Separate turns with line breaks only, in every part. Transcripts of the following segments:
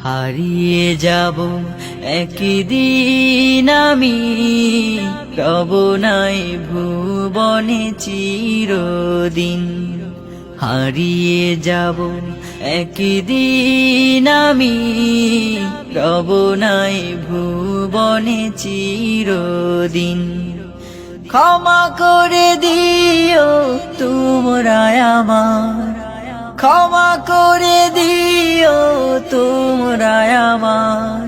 হারিয়ে যাব একদিন আমি, রব নাই ভুবনে চিরদিন। হারিয়ে যাব একদিন আমি, রব নাই ভুবনে চিরদিন। ক্ষমা করে দিও তোমরা আমার, ক্ষমা করে দিও তোমরা আমার,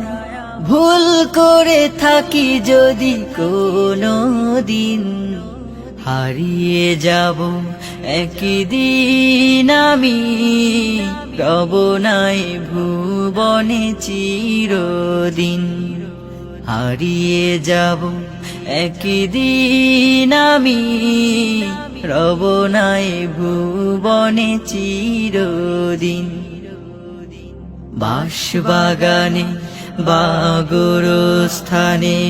ভুল করে থাকি যদি কোনো দিন। হারিয়ে যাব একদিন আমি, রব নাই ভুবনে চিরদিন। হারিয়ে যাব একদিন আমি, রব নাই ভুবনে চিরদিন। বাঁশবাগানে বা গোরস্থানে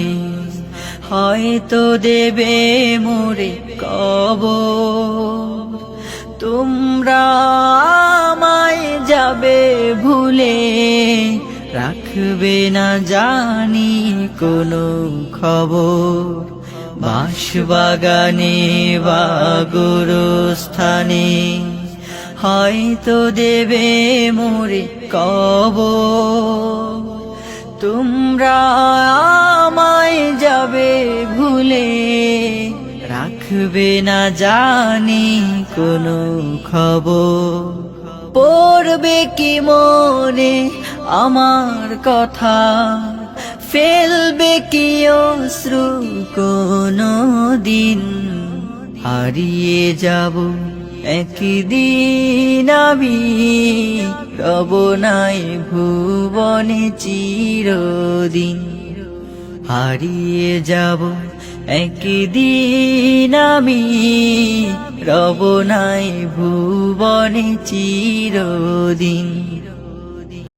হয়তো দেবে মোরে কবর, তোমরা আমায় যাবে ভুলে, রাখবে না জানি কোনো খবর। বাঁশবাগানে বা গোরস্থানে হয়তো দেবে মোরে কবর, তোমরা আমায় যাবে ভুলে, রাখবে না জানি কোনো খবর। পড়বে কি মনে আমার কথা, ফেলবে কি অশ্রু কোনো দিন। হারিয়ে যাব একদিন আমি, রব নাই ভুবনে চিরদিন। হারিয়ে যাব একদিন আমি, রব নাই ভুবনে চিরদিন।